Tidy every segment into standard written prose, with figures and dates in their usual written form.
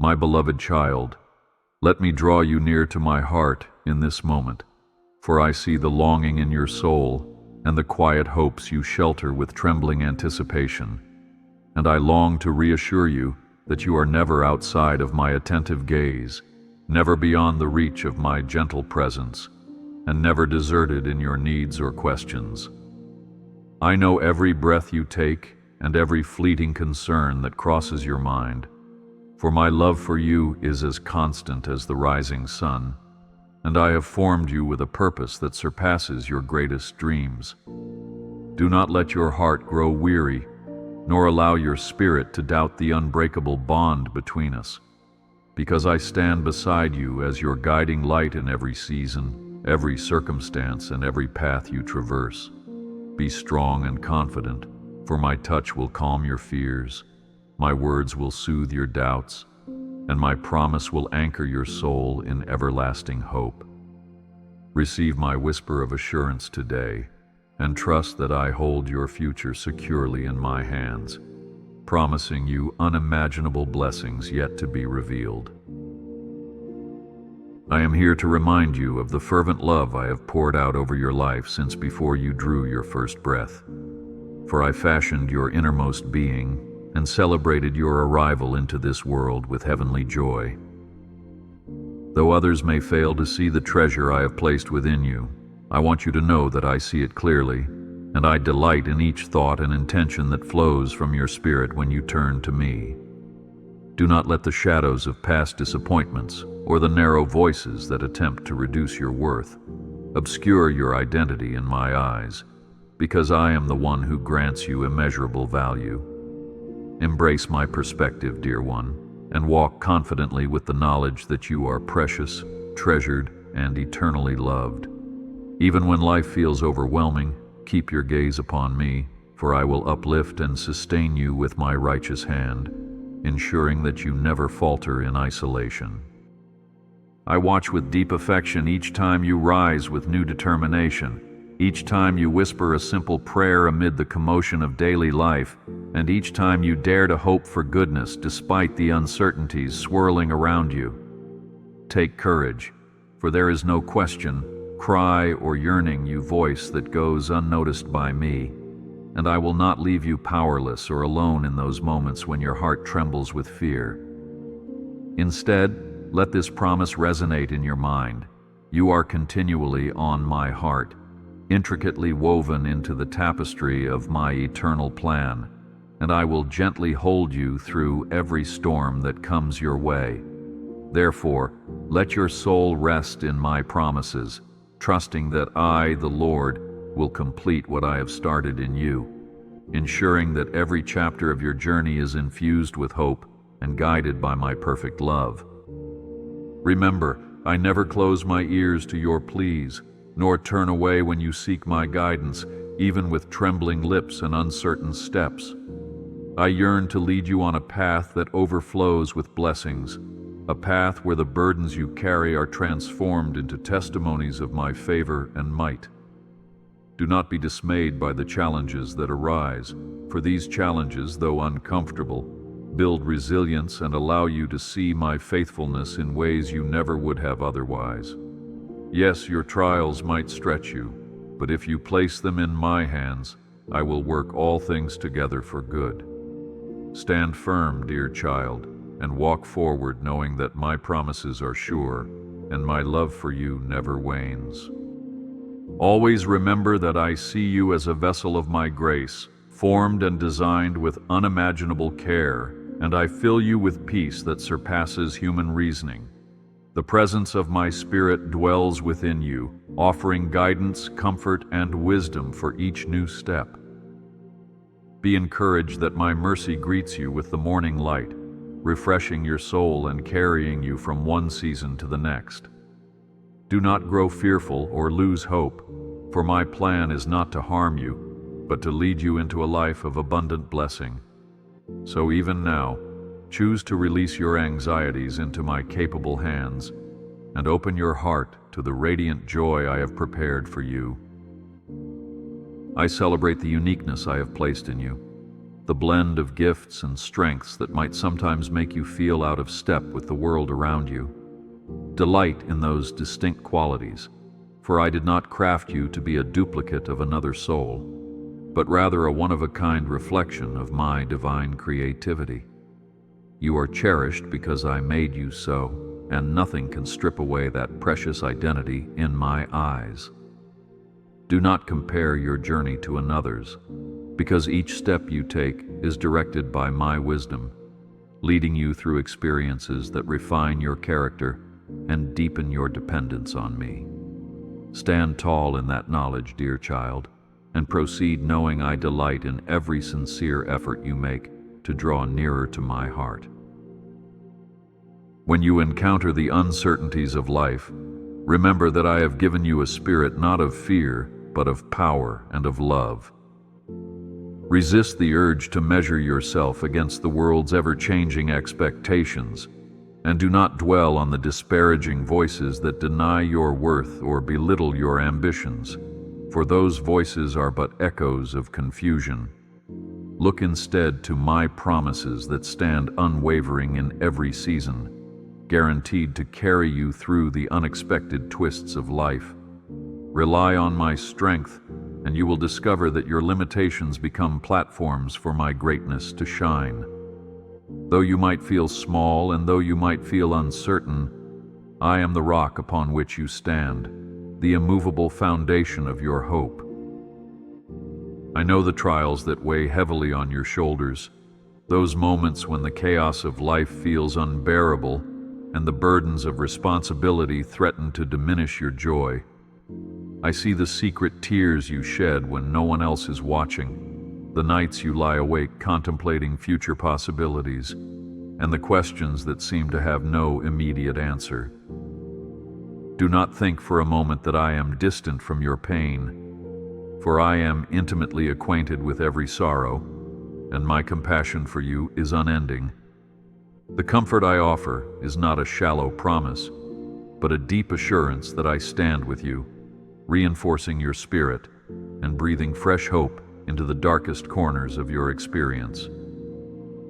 My beloved child, let me draw you near to my heart in this moment, for I see the longing in your soul and the quiet hopes you shelter with trembling anticipation, and I long to reassure you that you are never outside of my attentive gaze, never beyond the reach of my gentle presence, and never deserted in your needs or questions. I know every breath you take and every fleeting concern that crosses your mind, for my love for you is as constant as the rising sun, and I have formed you with a purpose that surpasses your greatest dreams. Do not let your heart grow weary, nor allow your spirit to doubt the unbreakable bond between us, because I stand beside you as your guiding light in every season, every circumstance, and every path you traverse. Be strong and confident, for my touch will calm your fears, my words will soothe your doubts, and my promise will anchor your soul in everlasting hope. Receive my whisper of assurance today, and trust that I hold your future securely in my hands, promising you unimaginable blessings yet to be revealed. I am here to remind you of the fervent love I have poured out over your life since before you drew your first breath. For I fashioned your innermost being and celebrated your arrival into this world with heavenly joy. Though others may fail to see the treasure I have placed within you, I want you to know that I see it clearly, and I delight in each thought and intention that flows from your spirit when you turn to me. Do not let the shadows of past disappointments or the narrow voices that attempt to reduce your worth obscure your identity in my eyes, because I am the one who grants you immeasurable value. Embrace my perspective, dear one, and walk confidently with the knowledge that you are precious, treasured, and eternally loved. Even when life feels overwhelming, keep your gaze upon me, for I will uplift and sustain you with my righteous hand, ensuring that you never falter in isolation. I watch with deep affection each time you rise with new determination, each time you whisper a simple prayer amid the commotion of daily life, and each time you dare to hope for goodness despite the uncertainties swirling around you. Take courage, for there is no question, cry, or yearning you voice that goes unnoticed by me, and I will not leave you powerless or alone in those moments when your heart trembles with fear. Instead, let this promise resonate in your mind. You are continually on my heart, intricately woven into the tapestry of my eternal plan, and I will gently hold you through every storm that comes your way. Therefore, let your soul rest in my promises, trusting that I, the Lord, will complete what I have started in you, ensuring that every chapter of your journey is infused with hope and guided by my perfect love. Remember, I never close my ears to your pleas, nor turn away when you seek my guidance, even with trembling lips and uncertain steps. I yearn to lead you on a path that overflows with blessings, a path where the burdens you carry are transformed into testimonies of my favor and might. Do not be dismayed by the challenges that arise, for these challenges, though uncomfortable, build resilience and allow you to see my faithfulness in ways you never would have otherwise. Yes, your trials might stretch you, but if you place them in my hands, I will work all things together for good. Stand firm, dear child, and walk forward knowing that my promises are sure, and my love for you never wanes. Always remember that I see you as a vessel of my grace, formed and designed with unimaginable care, and I fill you with peace that surpasses human reasoning. The presence of my Spirit dwells within you, offering guidance, comfort, and wisdom for each new step. Be encouraged that my mercy greets you with the morning light, refreshing your soul and carrying you from one season to the next. Do not grow fearful or lose hope, for my plan is not to harm you, but to lead you into a life of abundant blessing. So even now, choose to release your anxieties into my capable hands and open your heart to the radiant joy I have prepared for you. I celebrate the uniqueness I have placed in you, the blend of gifts and strengths that might sometimes make you feel out of step with the world around you. Delight in those distinct qualities, for I did not craft you to be a duplicate of another soul, but rather a one-of-a-kind reflection of my divine creativity. You are cherished because I made you so, and nothing can strip away that precious identity in my eyes. Do not compare your journey to another's, because each step you take is directed by my wisdom, leading you through experiences that refine your character and deepen your dependence on me. Stand tall in that knowledge, dear child, and proceed knowing I delight in every sincere effort you make to draw nearer to my heart. When you encounter the uncertainties of life, remember that I have given you a spirit not of fear, but of power and of love. Resist the urge to measure yourself against the world's ever-changing expectations, and do not dwell on the disparaging voices that deny your worth or belittle your ambitions, for those voices are but echoes of confusion. Look instead to my promises that stand unwavering in every season, guaranteed to carry you through the unexpected twists of life. Rely on my strength, and you will discover that your limitations become platforms for my greatness to shine. Though you might feel small and though you might feel uncertain, I am the rock upon which you stand, the immovable foundation of your hope. I know the trials that weigh heavily on your shoulders, those moments when the chaos of life feels unbearable and the burdens of responsibility threaten to diminish your joy. I see the secret tears you shed when no one else is watching, the nights you lie awake contemplating future possibilities, and the questions that seem to have no immediate answer. Do not think for a moment that I am distant from your pain, for I am intimately acquainted with every sorrow, and my compassion for you is unending. The comfort I offer is not a shallow promise, but a deep assurance that I stand with you, reinforcing your spirit and breathing fresh hope into the darkest corners of your experience.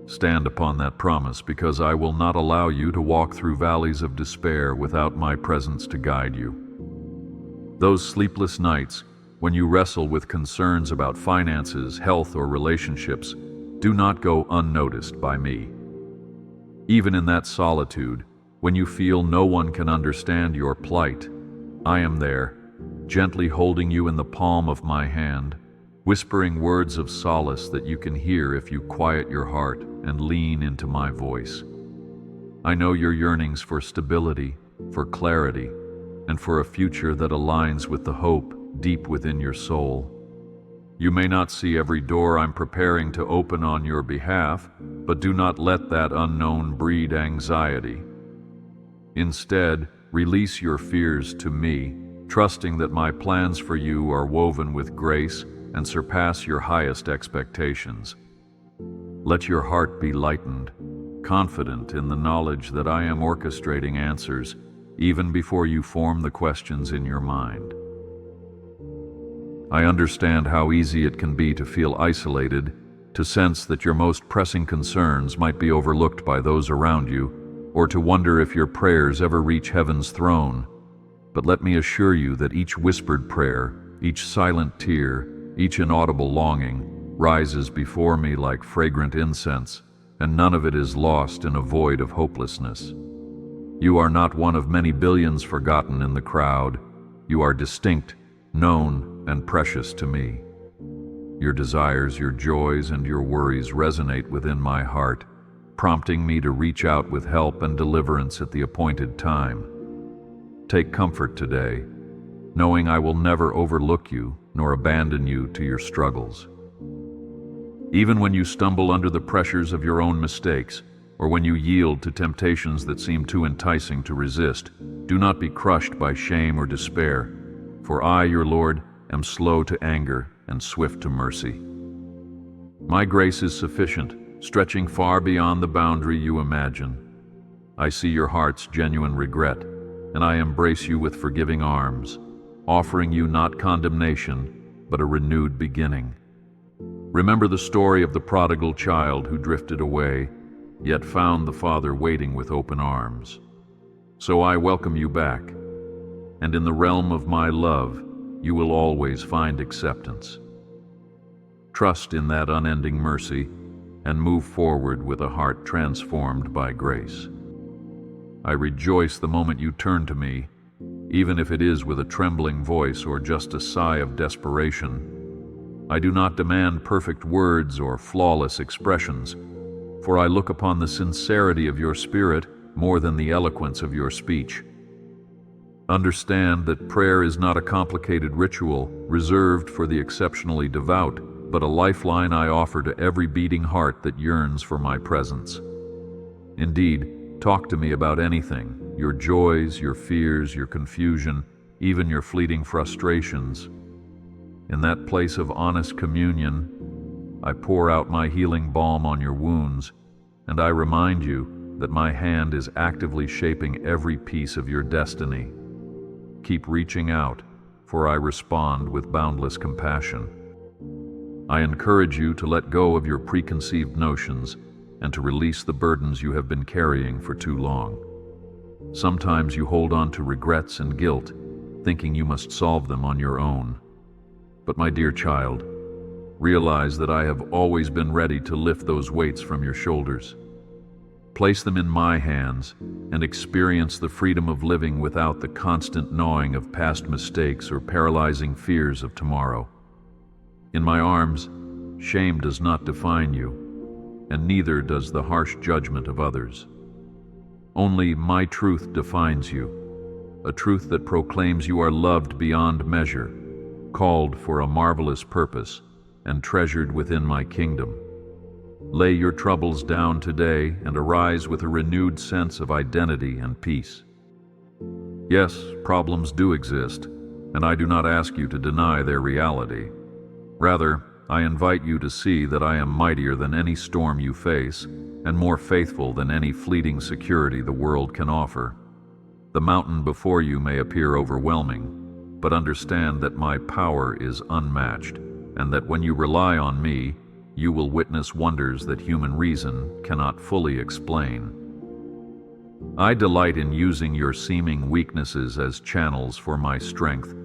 Stand upon that promise, because I will not allow you to walk through valleys of despair without my presence to guide you. Those sleepless nights, when you wrestle with concerns about finances, health, or relationships, do not go unnoticed by me. Even in that solitude, when you feel no one can understand your plight, I am there, gently holding you in the palm of my hand, whispering words of solace that you can hear if you quiet your heart and lean into my voice. I know your yearnings for stability, for clarity, and for a future that aligns with the hope deep within your soul. You may not see every door I'm preparing to open on your behalf, but do not let that unknown breed anxiety. Instead, release your fears to me, trusting that my plans for you are woven with grace and surpass your highest expectations. Let your heart be lightened, confident in the knowledge that I am orchestrating answers even before you form the questions in your mind. I understand how easy it can be to feel isolated, to sense that your most pressing concerns might be overlooked by those around you, or to wonder if your prayers ever reach heaven's throne. But let me assure you that each whispered prayer, each silent tear, each inaudible longing rises before me like fragrant incense, and none of it is lost in a void of hopelessness. You are not one of many billions forgotten in the crowd. You are distinct, known, and precious to me. Your desires, your joys, and your worries resonate within my heart, prompting me to reach out with help and deliverance at the appointed time. Take comfort today, knowing I will never overlook you nor abandon you to your struggles. Even when you stumble under the pressures of your own mistakes, or when you yield to temptations that seem too enticing to resist, do not be crushed by shame or despair, for I, your Lord, am slow to anger and swift to mercy. My grace is sufficient, stretching far beyond the boundary you imagine. I see your heart's genuine regret, and I embrace you with forgiving arms, offering you not condemnation, but a renewed beginning. Remember the story of the prodigal child who drifted away, yet found the Father waiting with open arms. So I welcome you back, and in the realm of my love, you will always find acceptance. Trust in that unending mercy and move forward with a heart transformed by grace. I rejoice the moment you turn to me, even if it is with a trembling voice or just a sigh of desperation. I do not demand perfect words or flawless expressions, for I look upon the sincerity of your spirit more than the eloquence of your speech. Understand that prayer is not a complicated ritual reserved for the exceptionally devout, but a lifeline I offer to every beating heart that yearns for my presence. Indeed, talk to me about anything, your joys, your fears, your confusion, even your fleeting frustrations. In that place of honest communion, I pour out my healing balm on your wounds, and I remind you that my hand is actively shaping every piece of your destiny. Keep reaching out, for I respond with boundless compassion. I encourage you to let go of your preconceived notions and to release the burdens you have been carrying for too long. Sometimes you hold on to regrets and guilt, thinking you must solve them on your own. But my dear child, realize that I have always been ready to lift those weights from your shoulders. Place them in my hands and experience the freedom of living without the constant gnawing of past mistakes or paralyzing fears of tomorrow. In my arms, shame does not define you, and neither does the harsh judgment of others. Only my truth defines you, a truth that proclaims you are loved beyond measure, called for a marvelous purpose, and treasured within my kingdom. Lay your troubles down today and arise with a renewed sense of identity and peace. Yes, problems do exist, and I do not ask you to deny their reality. Rather, I invite you to see that I am mightier than any storm you face and more faithful than any fleeting security the world can offer. The mountain before you may appear overwhelming, but understand that my power is unmatched, and that when you rely on me, you will witness wonders that human reason cannot fully explain. I delight in using your seeming weaknesses as channels for my strength,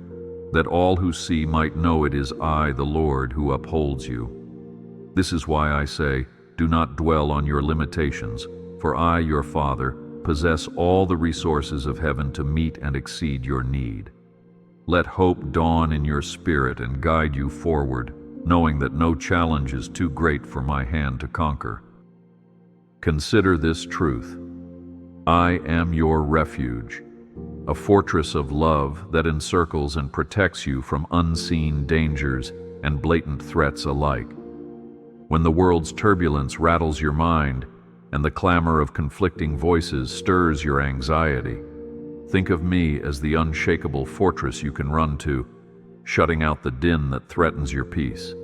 that all who see might know it is I, the Lord, who upholds you. This is why I say, do not dwell on your limitations, for I, your Father, possess all the resources of heaven to meet and exceed your need. Let hope dawn in your spirit and guide you forward, knowing that no challenge is too great for my hand to conquer. Consider this truth. I am your refuge, a fortress of love that encircles and protects you from unseen dangers and blatant threats alike. When the world's turbulence rattles your mind and the clamor of conflicting voices stirs your anxiety, think of me as the unshakable fortress you can run to, shutting out the din that threatens your peace.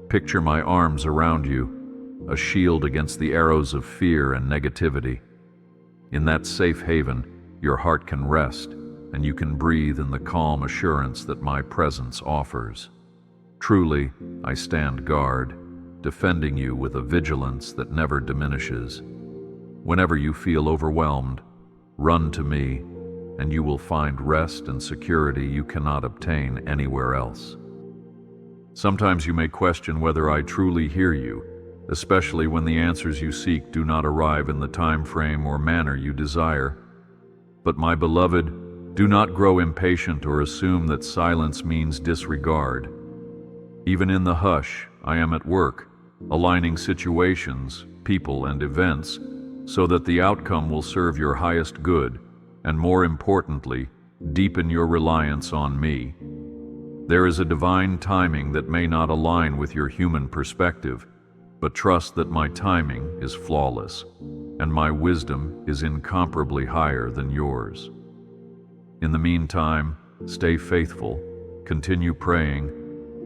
Picture my arms around you, a shield against the arrows of fear and negativity. In that safe haven, your heart can rest, and you can breathe in the calm assurance that my presence offers. Truly, I stand guard, defending you with a vigilance that never diminishes. Whenever you feel overwhelmed, run to me, and you will find rest and security you cannot obtain anywhere else. Sometimes you may question whether I truly hear you, especially when the answers you seek do not arrive in the time frame or manner you desire. But my beloved, do not grow impatient or assume that silence means disregard. Even in the hush, I am at work, aligning situations, people, and events so that the outcome will serve your highest good, and more importantly, deepen your reliance on me. There is a divine timing that may not align with your human perspective, but trust that my timing is flawless, and my wisdom is incomparably higher than yours. In the meantime, stay faithful, continue praying,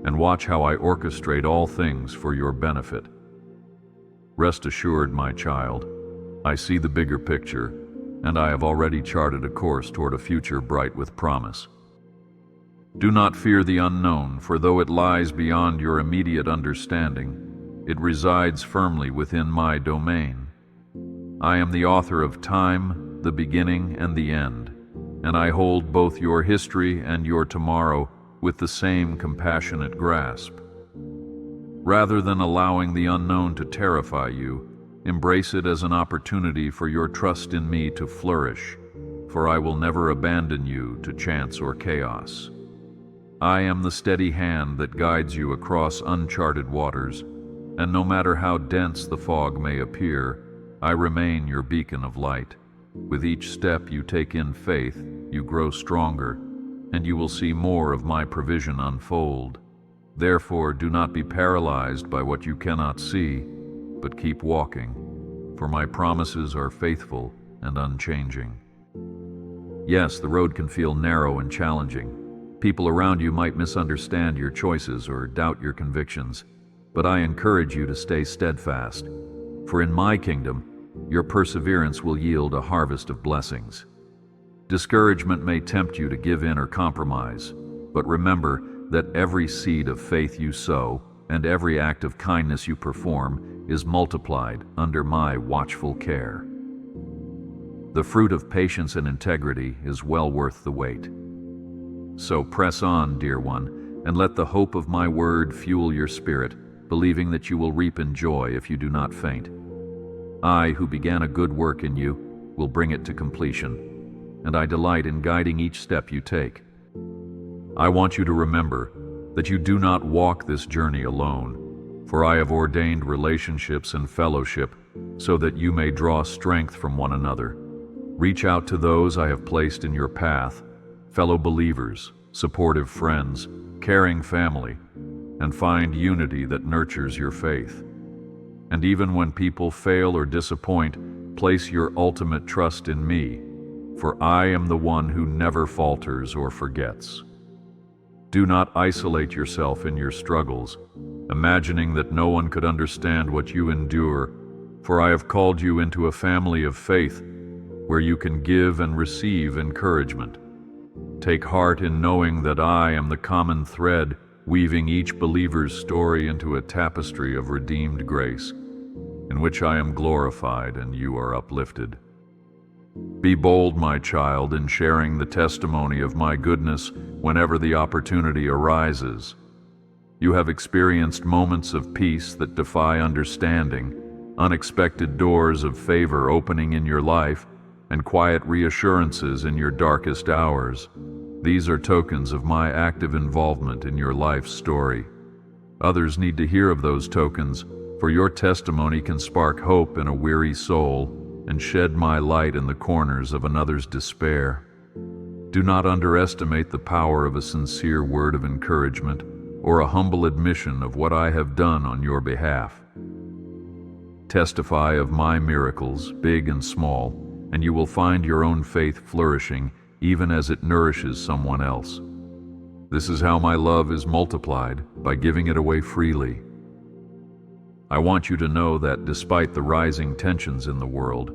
and watch how I orchestrate all things for your benefit. Rest assured, my child, I see the bigger picture, and I have already charted a course toward a future bright with promise. Do not fear the unknown, for though it lies beyond your immediate understanding, it resides firmly within my domain. I am the author of time, the beginning and the end, and I hold both your history and your tomorrow with the same compassionate grasp. Rather than allowing the unknown to terrify you, embrace it as an opportunity for your trust in me to flourish, for I will never abandon you to chance or chaos. I am the steady hand that guides you across uncharted waters, and no matter how dense the fog may appear, I remain your beacon of light. With each step you take in faith, you grow stronger, and you will see more of my provision unfold. Therefore, do not be paralyzed by what you cannot see, but keep walking, for my promises are faithful and unchanging. Yes, the road can feel narrow and challenging. People around you might misunderstand your choices or doubt your convictions, but I encourage you to stay steadfast, for in my kingdom, your perseverance will yield a harvest of blessings. Discouragement may tempt you to give in or compromise, but remember that every seed of faith you sow and every act of kindness you perform is multiplied under my watchful care. The fruit of patience and integrity is well worth the wait. So press on, dear one, and let the hope of my word fuel your spirit, believing that you will reap in joy if you do not faint. I, who began a good work in you, will bring it to completion, and I delight in guiding each step you take. I want you to remember that you do not walk this journey alone, for I have ordained relationships and fellowship so that you may draw strength from one another. Reach out to those I have placed in your path, fellow believers, supportive friends, caring family, and find unity that nurtures your faith. And even when people fail or disappoint, place your ultimate trust in me, for I am the one who never falters or forgets. Do not isolate yourself in your struggles, imagining that no one could understand what you endure, for I have called you into a family of faith where you can give and receive encouragement. Take heart in knowing that I am the common thread weaving each believer's story into a tapestry of redeemed grace, in which I am glorified and you are uplifted. Be bold, my child, in sharing the testimony of my goodness whenever the opportunity arises. You have experienced moments of peace that defy understanding, unexpected doors of favor opening in your life, and quiet reassurances in your darkest hours. These are tokens of my active involvement in your life's story. Others need to hear of those tokens, for your testimony can spark hope in a weary soul and shed my light in the corners of another's despair. Do not underestimate the power of a sincere word of encouragement or a humble admission of what I have done on your behalf. Testify of my miracles, big and small, and you will find your own faith flourishing even as it nourishes someone else. This is how my love is multiplied, by giving it away freely. I want you to know that despite the rising tensions in the world,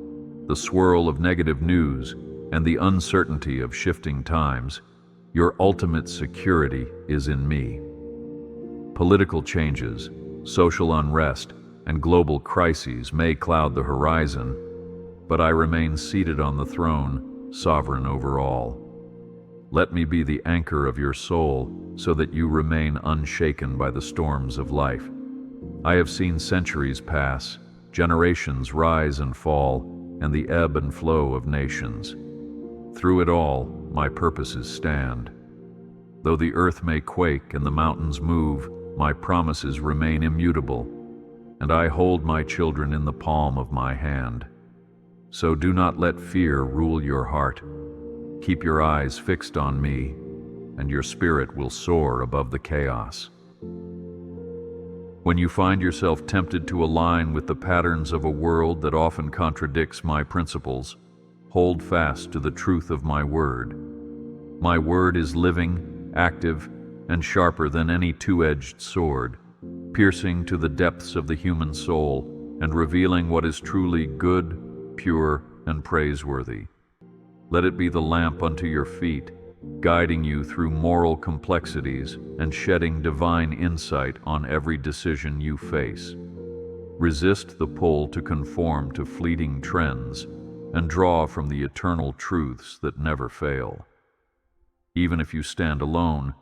the swirl of negative news, and the uncertainty of shifting times, your ultimate security is in me. Political changes, social unrest, and global crises may cloud the horizon, but I remain seated on the throne, sovereign over all. Let me be the anchor of your soul so that you remain unshaken by the storms of life. I have seen centuries pass, generations rise and fall, and the ebb and flow of nations. Through it all, my purposes stand. Though the earth may quake and the mountains move, my promises remain immutable, and I hold my children in the palm of my hand. So do not let fear rule your heart. Keep your eyes fixed on me, and your spirit will soar above the chaos. When you find yourself tempted to align with the patterns of a world that often contradicts my principles, hold fast to the truth of my word. My word is living, active, and sharper than any two-edged sword, piercing to the depths of the human soul and revealing what is truly good, pure, and praiseworthy. Let it be the lamp unto your feet guiding you through moral complexities and shedding divine insight on every decision you face. Resist the pull to conform to fleeting trends and draw from the eternal truths that never fail. Even if you stand alone,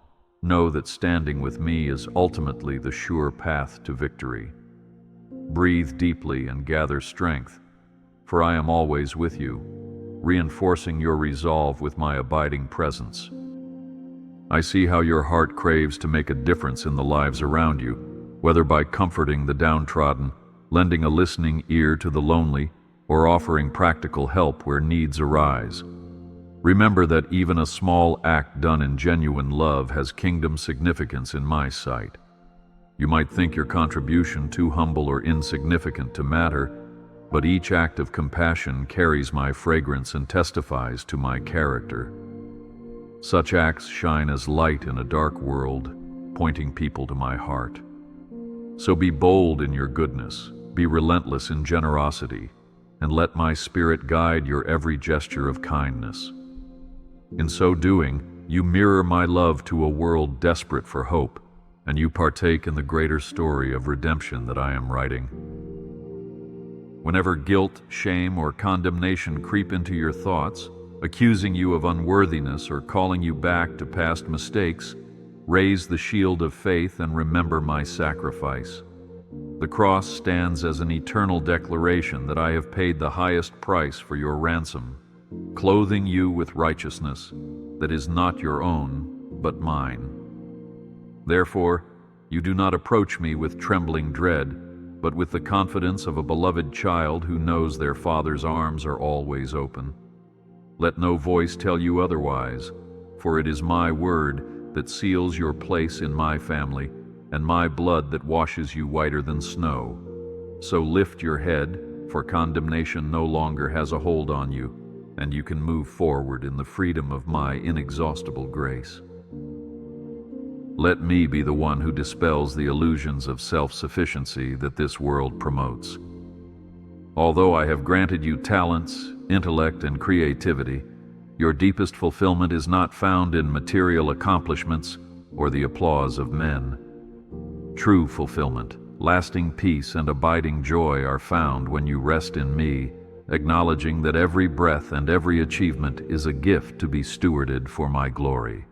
know that standing with me is ultimately the sure path to victory. Breathe deeply and gather strength, for I am always with you, reinforcing your resolve with my abiding presence. I see how your heart craves to make a difference in the lives around you, whether by comforting the downtrodden, lending a listening ear to the lonely, or offering practical help where needs arise. Remember that even a small act done in genuine love has kingdom significance in my sight. You might think your contribution too humble or insignificant to matter, but each act of compassion carries my fragrance and testifies to my character. Such acts shine as light in a dark world, pointing people to my heart. So be bold in your goodness, be relentless in generosity, and let my spirit guide your every gesture of kindness. In so doing, you mirror my love to a world desperate for hope, and you partake in the greater story of redemption that I am writing. Whenever guilt, shame, or condemnation creep into your thoughts, accusing you of unworthiness or calling you back to past mistakes, raise the shield of faith and remember my sacrifice. The cross stands as an eternal declaration that I have paid the highest price for your ransom, clothing you with righteousness that is not your own, but mine. Therefore, you do not approach me with trembling dread, but with the confidence of a beloved child who knows their father's arms are always open. Let no voice tell you otherwise, for it is my word that seals your place in my family, and my blood that washes you whiter than snow. So lift your head, for condemnation no longer has a hold on you, and you can move forward in the freedom of my inexhaustible grace. Let me be the one who dispels the illusions of self-sufficiency that this world promotes. Although I have granted you talents, intellect, and creativity, your deepest fulfillment is not found in material accomplishments or the applause of men. True fulfillment, lasting peace, and abiding joy are found when you rest in me, acknowledging that every breath and every achievement is a gift to be stewarded for my glory.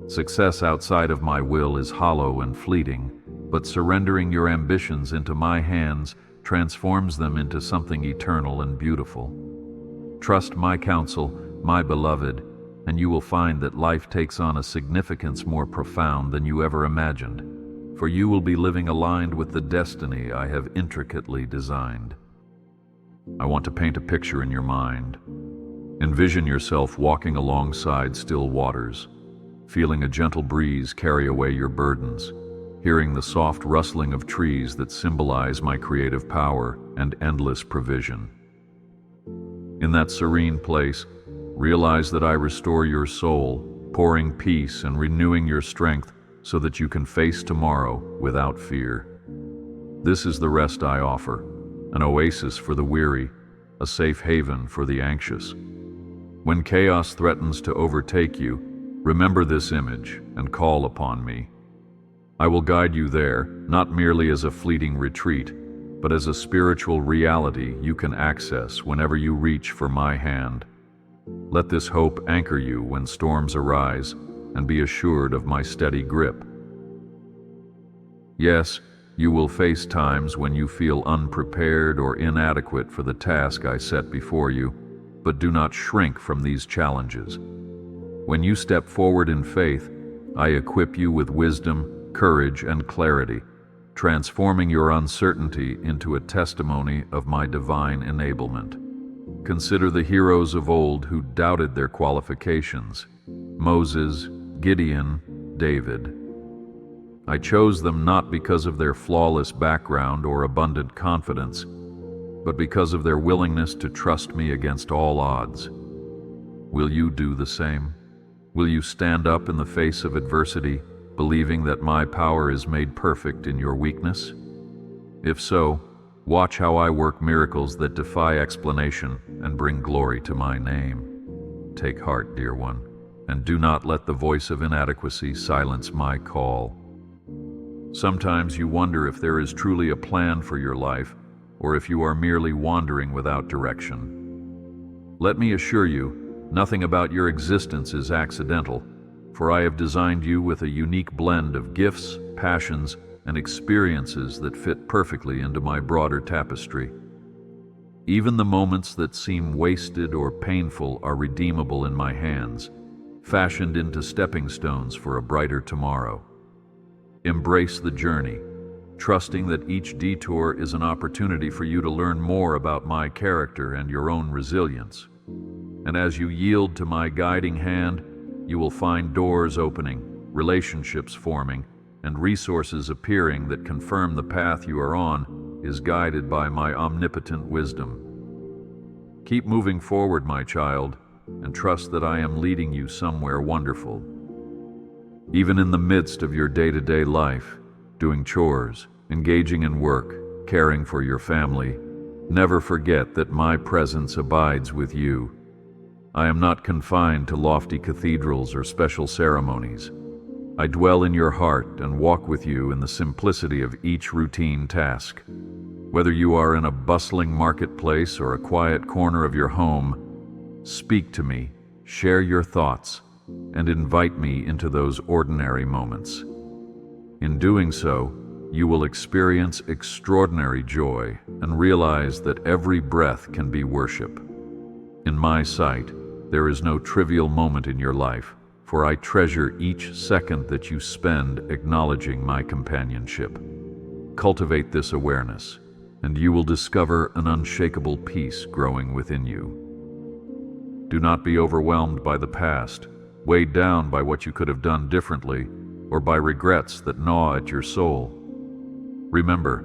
Success outside of my will is hollow and fleeting, but surrendering your ambitions into my hands transforms them into something eternal and beautiful. Trust my counsel, my beloved, and you will find that life takes on a significance more profound than you ever imagined, for you will be living aligned with the destiny I have intricately designed. I want to paint a picture in your mind. Envision yourself walking alongside still waters, feeling a gentle breeze carry away your burdens, hearing the soft rustling of trees that symbolize my creative power and endless provision. In that serene place, realize that I restore your soul, pouring peace and renewing your strength so that you can face tomorrow without fear. This is the rest I offer, an oasis for the weary, a safe haven for the anxious. When chaos threatens to overtake you, remember this image and call upon me. I will guide you there, not merely as a fleeting retreat, but as a spiritual reality you can access whenever you reach for my hand. Let this hope anchor you when storms arise, and be assured of my steady grip. Yes, you will face times when you feel unprepared or inadequate for the task I set before you, but do not shrink from these challenges. When you step forward in faith, I equip you with wisdom, courage, and clarity, transforming your uncertainty into a testimony of my divine enablement. Consider the heroes of old who doubted their qualifications: Moses, Gideon, David. I chose them not because of their flawless background or abundant confidence, but because of their willingness to trust me against all odds. Will you do the same? Will you stand up in the face of adversity, believing that my power is made perfect in your weakness? If so, watch how I work miracles that defy explanation and bring glory to my name. Take heart, dear one. and do not let the voice of inadequacy silence my call. Sometimes you wonder if there is truly a plan for your life, or if you are merely wandering without direction. Let me assure you, nothing about your existence is accidental, for I have designed you with a unique blend of gifts, passions, and experiences that fit perfectly into my broader tapestry. Even the moments that seem wasted or painful are redeemable in my hands, fashioned into stepping stones for a brighter tomorrow. Embrace the journey, trusting that each detour is an opportunity for you to learn more about my character and your own resilience. And as you yield to my guiding hand, you will find doors opening, relationships forming, and resources appearing that confirm the path you are on is guided by my omnipotent wisdom. Keep moving forward, my child, and trust that I am leading you somewhere wonderful. Even in the midst of your day-to-day life, doing chores, engaging in work, caring for your family, never forget that my presence abides with you. I am not confined to lofty cathedrals or special ceremonies. I dwell in your heart and walk with you in the simplicity of each routine task. Whether you are in a bustling marketplace or a quiet corner of your home, speak to me, share your thoughts, and invite me into those ordinary moments. In doing so, you will experience extraordinary joy and realize that every breath can be worship. In my sight, there is no trivial moment in your life, for I treasure each second that you spend acknowledging my companionship. Cultivate this awareness, and you will discover an unshakable peace growing within you. Do not be overwhelmed by the past, weighed down by what you could have done differently, or by regrets that gnaw at your soul. Remember,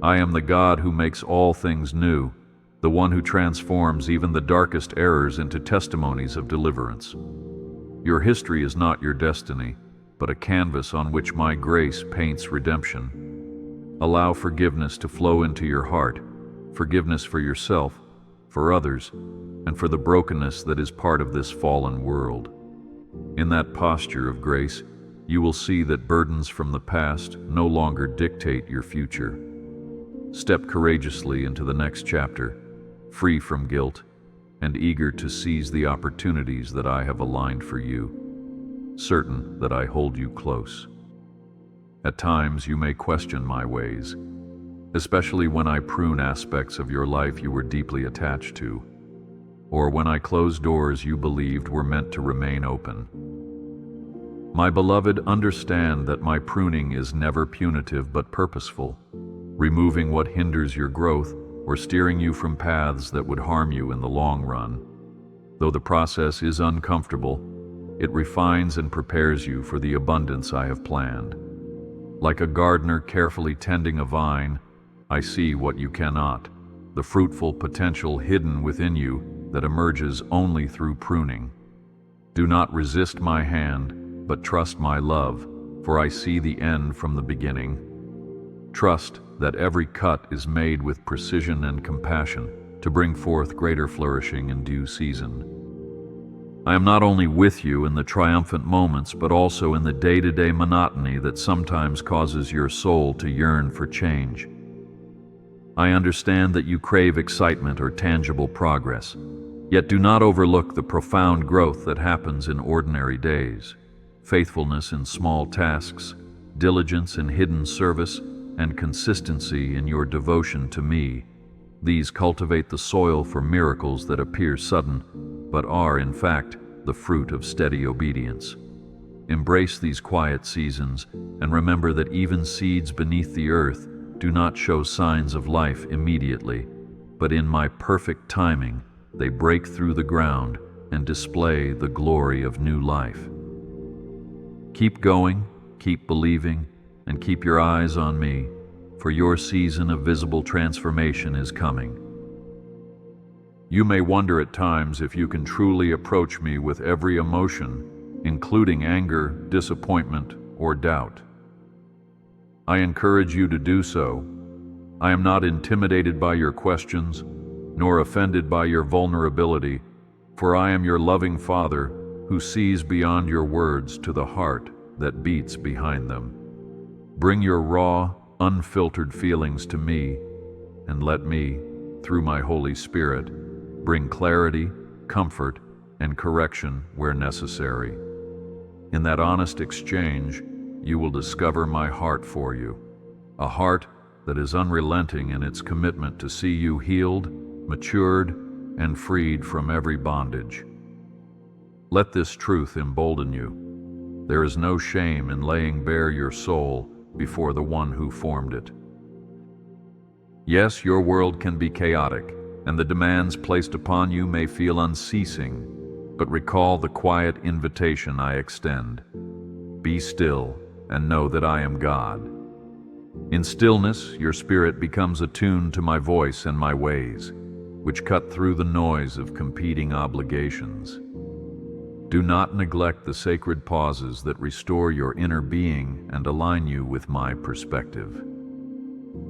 I am the God who makes all things new, the one who transforms even the darkest errors into testimonies of deliverance. Your history is not your destiny, but a canvas on which my grace paints redemption. Allow forgiveness to flow into your heart, forgiveness for yourself, for others, and for the brokenness that is part of this fallen world. In that posture of grace, you will see that burdens from the past no longer dictate your future. Step courageously into the next chapter, free from guilt, and eager to seize the opportunities that I have aligned for you, certain that I hold you close. At times you may question my ways, especially when I prune aspects of your life you were deeply attached to, or when I close doors you believed were meant to remain open. My beloved, understand that my pruning is never punitive but purposeful, removing what hinders your growth or steering you from paths that would harm you in the long run. Though the process is uncomfortable, it refines and prepares you for the abundance I have planned. Like a gardener carefully tending a vine, I see what you cannot, the fruitful potential hidden within you that emerges only through pruning. Do not resist my hand, but trust my love, for I see the end from the beginning. Trust that every cut is made with precision and compassion to bring forth greater flourishing in due season. I am not only with you in the triumphant moments, but also in the day-to-day monotony that sometimes causes your soul to yearn for change. I understand that you crave excitement or tangible progress, yet do not overlook the profound growth that happens in ordinary days. Faithfulness in small tasks, diligence in hidden service, and consistency in your devotion to me. These cultivate the soil for miracles that appear sudden, but are, in fact, the fruit of steady obedience. Embrace these quiet seasons, and remember that even seeds beneath the earth do not show signs of life immediately, but in my perfect timing, they break through the ground and display the glory of new life. Keep going, keep believing, and keep your eyes on me, for your season of visible transformation is coming. You may wonder at times if you can truly approach me with every emotion, including anger, disappointment, or doubt. I encourage you to do so. I am not intimidated by your questions, nor offended by your vulnerability, for I am your loving Father, who sees beyond your words to the heart that beats behind them. Bring your raw, unfiltered feelings to me, and let me, through my Holy Spirit, bring clarity, comfort, and correction where necessary. In that honest exchange, you will discover my heart for you, a heart that is unrelenting in its commitment to see you healed, matured, and freed from every bondage. Let this truth embolden you. There is no shame in laying bare your soul before the one who formed it. Yes, your world can be chaotic, and the demands placed upon you may feel unceasing, but recall the quiet invitation I extend. Be still and know that I am God. In stillness, your spirit becomes attuned to my voice and my ways, which cut through the noise of competing obligations. Do not neglect the sacred pauses that restore your inner being and align you with my perspective.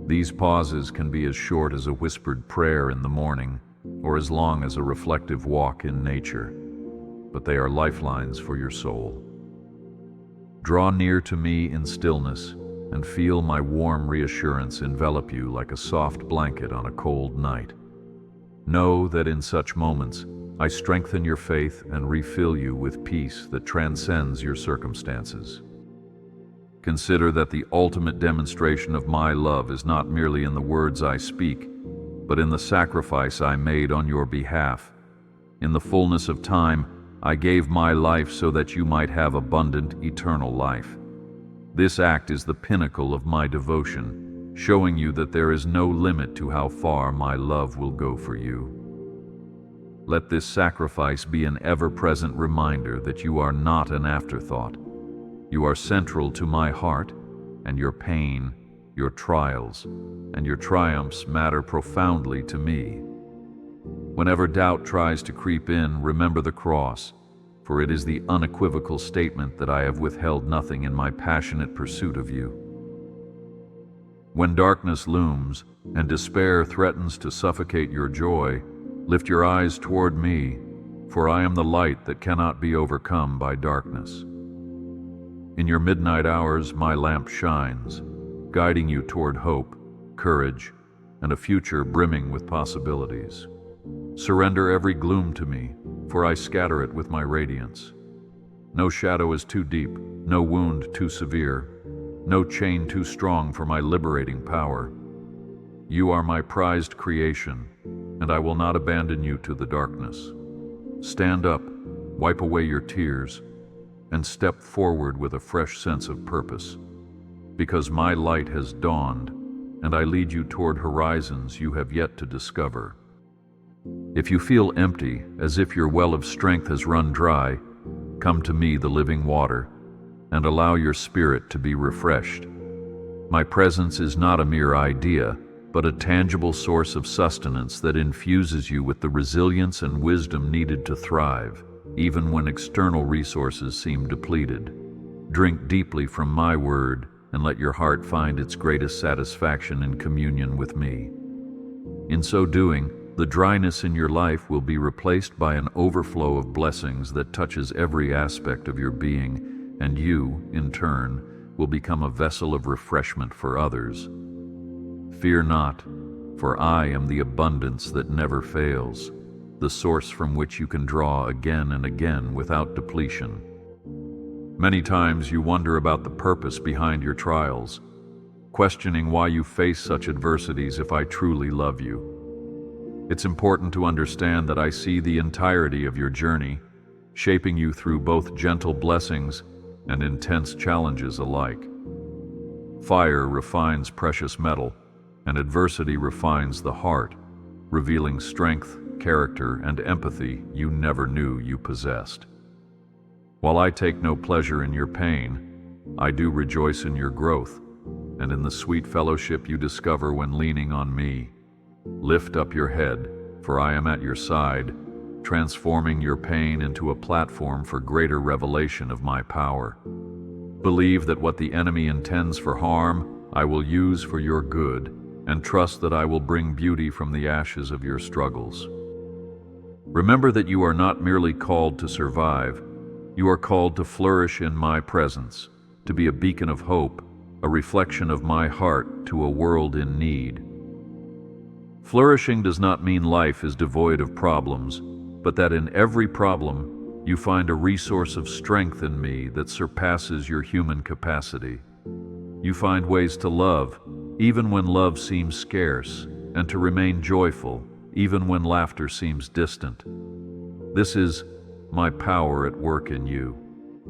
These pauses can be as short as a whispered prayer in the morning or as long as a reflective walk in nature, but they are lifelines for your soul. Draw near to me in stillness and feel my warm reassurance envelop you like a soft blanket on a cold night. Know that in such moments, I strengthen your faith and refill you with peace that transcends your circumstances. Consider that the ultimate demonstration of my love is not merely in the words I speak, but in the sacrifice I made on your behalf. In the fullness of time, I gave my life so that you might have abundant, eternal life. This act is the pinnacle of my devotion, showing you that there is no limit to how far my love will go for you. Let this sacrifice be an ever-present reminder that you are not an afterthought. You are central to my heart, and your pain, your trials, and your triumphs matter profoundly to me. Whenever doubt tries to creep in, remember the cross, for it is the unequivocal statement that I have withheld nothing in my passionate pursuit of you. When darkness looms and despair threatens to suffocate your joy, lift your eyes toward me, for I am the light that cannot be overcome by darkness. In your midnight hours, my lamp shines, guiding you toward hope, courage, and a future brimming with possibilities. Surrender every gloom to me, for I scatter it with my radiance. No shadow is too deep, no wound too severe, no chain too strong for my liberating power. You are my prized creation, and I will not abandon you to the darkness. Stand up, wipe away your tears, and step forward with a fresh sense of purpose, because my light has dawned, and I lead you toward horizons you have yet to discover. If you feel empty, as if your well of strength has run dry, come to me, the living water, and allow your spirit to be refreshed. My presence is not a mere idea, but a tangible source of sustenance that infuses you with the resilience and wisdom needed to thrive, even when external resources seem depleted. Drink deeply from my word, and let your heart find its greatest satisfaction in communion with me. In so doing, the dryness in your life will be replaced by an overflow of blessings that touches every aspect of your being, and you, in turn, will become a vessel of refreshment for others. Fear not, for I am the abundance that never fails, the source from which you can draw again and again without depletion. Many times you wonder about the purpose behind your trials, questioning why you face such adversities if I truly love you. It's important to understand that I see the entirety of your journey, shaping you through both gentle blessings and intense challenges alike. Fire refines precious metal, and adversity refines the heart, revealing strength, character, and empathy you never knew you possessed. While I take no pleasure in your pain, I do rejoice in your growth, and in the sweet fellowship you discover when leaning on me. Lift up your head, for I am at your side, transforming your pain into a platform for greater revelation of my power. Believe that what the enemy intends for harm, I will use for your good, and trust that I will bring beauty from the ashes of your struggles. Remember that you are not merely called to survive, You are called to flourish in my presence, to be a beacon of hope, a reflection of my heart to a world in need. Flourishing does not mean life is devoid of problems, but that in every problem, you find a resource of strength in me that surpasses your human capacity. You find ways to love, even when love seems scarce, and to remain joyful, even when laughter seems distant. This is my power at work in you,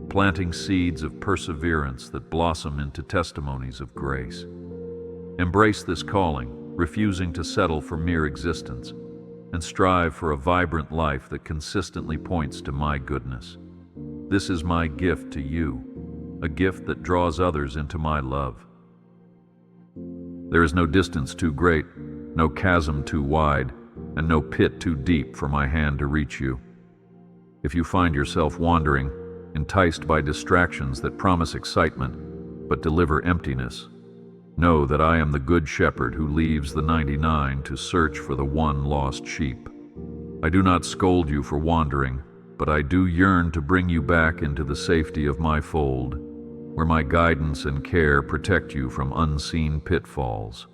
planting seeds of perseverance that blossom into testimonies of grace. Embrace this calling, refusing to settle for mere existence, and strive for a vibrant life that consistently points to my goodness. This is my gift to you, a gift that draws others into my love. There is no distance too great, no chasm too wide, and no pit too deep for my hand to reach you. If you find yourself wandering, enticed by distractions that promise excitement but deliver emptiness, know that I am the good shepherd who leaves the 99 to search for the one lost sheep. I do not scold you for wandering, but I do yearn to bring you back into the safety of my fold, where my guidance and care protect you from unseen pitfalls.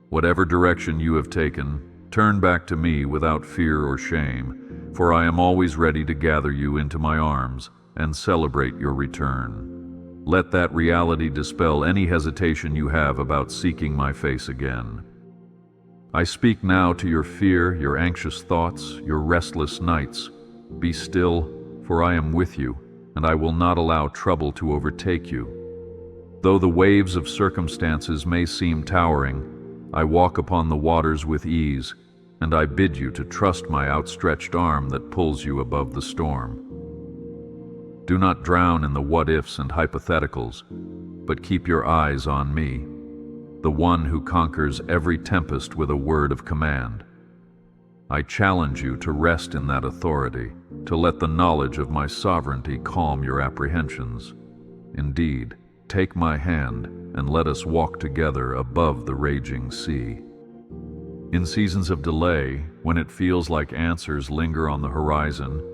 Whatever direction you have taken, turn back to me without fear or shame, for I am always ready to gather you into my arms and celebrate your return. Let that reality dispel any hesitation you have about seeking my face again. I speak now to your fear, your anxious thoughts, your restless nights. Be still, for I am with you, and I will not allow trouble to overtake you. Though the waves of circumstances may seem towering, I walk upon the waters with ease, and I bid you to trust my outstretched arm that pulls you above the storm. Do not drown in the what-ifs and hypotheticals, but keep your eyes on me, the one who conquers every tempest with a word of command. I challenge you to rest in that authority, to let the knowledge of my sovereignty calm your apprehensions. Indeed, take my hand and let us walk together above the raging sea. In seasons of delay, when it feels like answers linger on the horizon,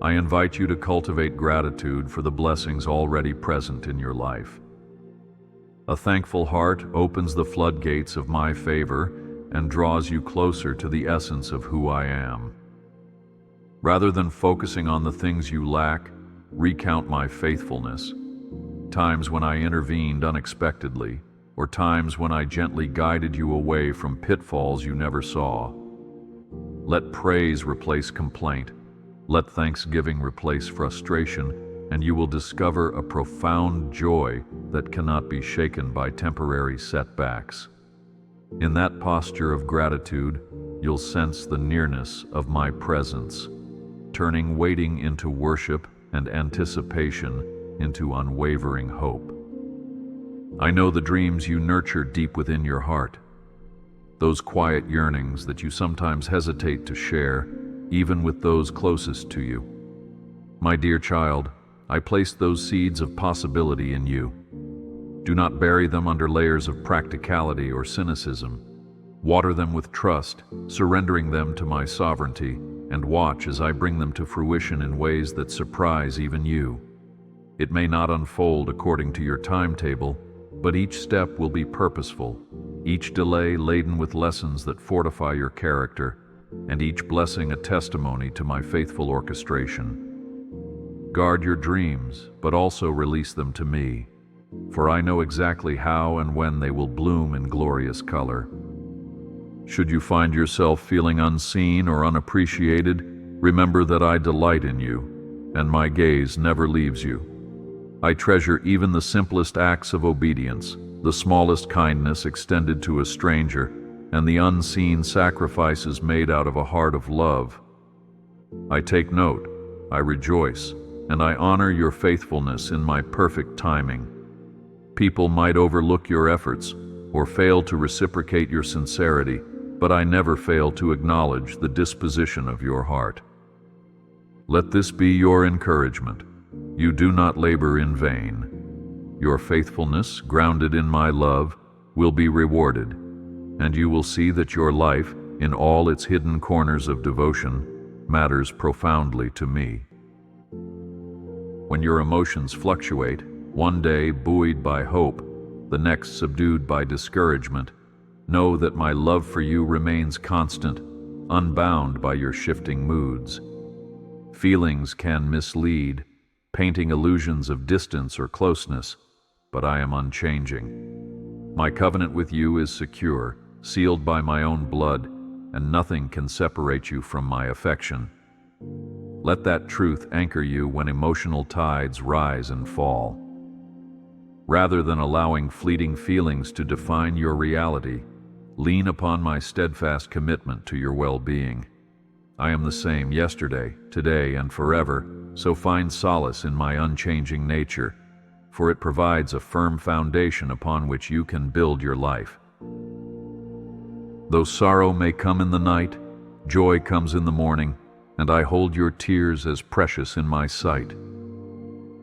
I invite you to cultivate gratitude for the blessings already present in your life. A thankful heart opens the floodgates of my favor and draws you closer to the essence of who I am. Rather than focusing on the things you lack, recount my faithfulness. Times when I intervened unexpectedly, or times when I gently guided you away from pitfalls you never saw. Let praise replace complaint. Let thanksgiving replace frustration, and you will discover a profound joy that cannot be shaken by temporary setbacks. In that posture of gratitude, you'll sense the nearness of my presence, turning waiting into worship and anticipation into unwavering hope. I know the dreams you nurture deep within your heart, those quiet yearnings that you sometimes hesitate to share, even with those closest to you. My dear child, I place those seeds of possibility in you. Do not bury them under layers of practicality or cynicism. Water them with trust, surrendering them to my sovereignty, and watch as I bring them to fruition in ways that surprise even you. It may not unfold according to your timetable, but each step will be purposeful, each delay laden with lessons that fortify your character, and each blessing a testimony to my faithful orchestration. Guard your dreams, but also release them to me, for I know exactly how and when they will bloom in glorious color. Should you find yourself feeling unseen or unappreciated, remember that I delight in you, and my gaze never leaves you. I treasure even the simplest acts of obedience, the smallest kindness extended to a stranger, and the unseen sacrifices made out of a heart of love. I take note, I rejoice, and I honor your faithfulness in my perfect timing. People might overlook your efforts or fail to reciprocate your sincerity, but I never fail to acknowledge the disposition of your heart. Let this be your encouragement. You do not labor in vain. Your faithfulness, grounded in my love, will be rewarded, and you will see that your life, in all its hidden corners of devotion, matters profoundly to me. When your emotions fluctuate, one day buoyed by hope, the next subdued by discouragement, know that my love for you remains constant, unbound by your shifting moods. Feelings can mislead, painting illusions of distance or closeness, but I am unchanging. My covenant with you is secure, sealed by my own blood, and nothing can separate you from my affection. Let that truth anchor you when emotional tides rise and fall. Rather than allowing fleeting feelings to define your reality, lean upon my steadfast commitment to your well-being. I am the same yesterday, today, and forever, so find solace in my unchanging nature, for it provides a firm foundation upon which you can build your life. Though sorrow may come in the night, joy comes in the morning, and I hold your tears as precious in my sight.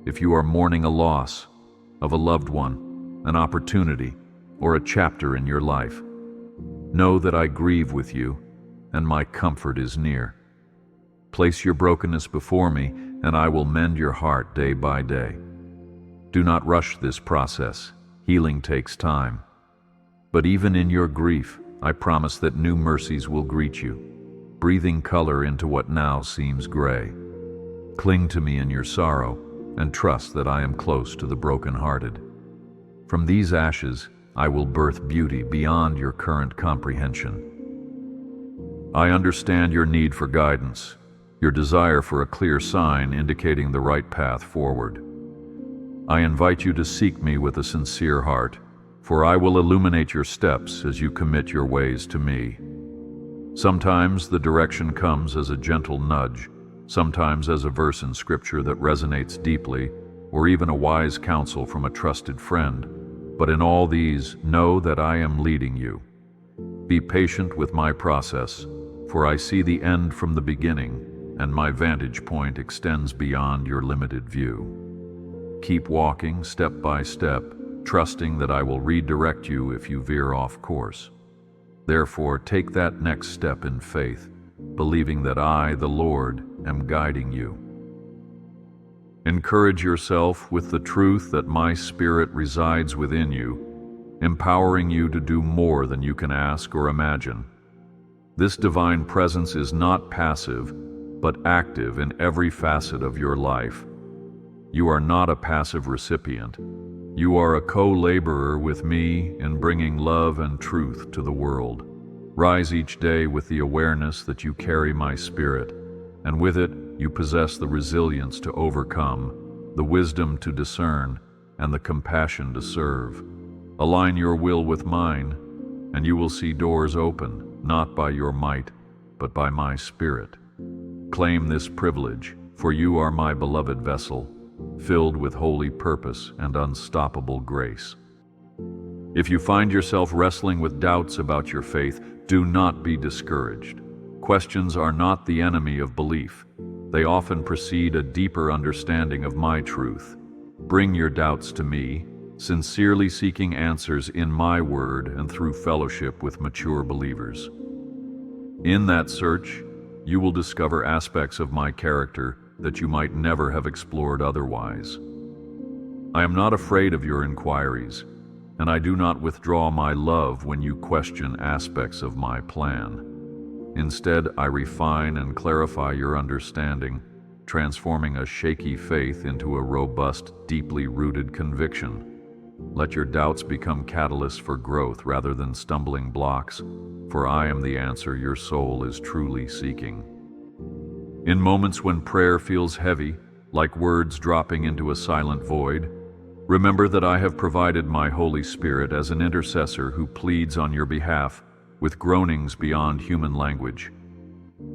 If you are mourning a loss of a loved one, an opportunity, or a chapter in your life, know that I grieve with you, and my comfort is near. Place your brokenness before me, and I will mend your heart day by day. Do not rush this process. Healing takes time. But even in your grief, I promise that new mercies will greet you, breathing color into what now seems gray. Cling to me in your sorrow, and trust that I am close to the brokenhearted. From these ashes, I will birth beauty beyond your current comprehension. I understand your need for guidance, your desire for a clear sign indicating the right path forward. I invite you to seek me with a sincere heart, for I will illuminate your steps as you commit your ways to me. Sometimes the direction comes as a gentle nudge, sometimes as a verse in Scripture that resonates deeply, or even a wise counsel from a trusted friend. But in all these, know that I am leading you. Be patient with my process, for I see the end from the beginning, and my vantage point extends beyond your limited view. Keep walking step by step, trusting that I will redirect you if you veer off course. Therefore, take that next step in faith, believing that I, the Lord, am guiding you. Encourage yourself with the truth that my Spirit resides within you, empowering you to do more than you can ask or imagine. This divine presence is not passive, but active in every facet of your life. You are not a passive recipient. You are a co-laborer with me in bringing love and truth to the world. Rise each day with the awareness that you carry my Spirit, and with it you possess the resilience to overcome, the wisdom to discern, and the compassion to serve. Align your will with mine, and you will see doors open, not by your might, but by my Spirit. Claim this privilege, for you are my beloved vessel, filled with holy purpose and unstoppable grace. If you find yourself wrestling with doubts about your faith, do not be discouraged. Questions are not the enemy of belief. They often precede a deeper understanding of my truth. Bring your doubts to me, sincerely seeking answers in my word and through fellowship with mature believers. In that search, you will discover aspects of my character that you might never have explored otherwise. I am not afraid of your inquiries, and I do not withdraw my love when you question aspects of my plan. Instead, I refine and clarify your understanding, transforming a shaky faith into a robust, deeply rooted conviction. Let your doubts become catalysts for growth rather than stumbling blocks, for I am the answer your soul is truly seeking. In moments when prayer feels heavy, like words dropping into a silent void, remember that I have provided my Holy Spirit as an intercessor who pleads on your behalf with groanings beyond human language.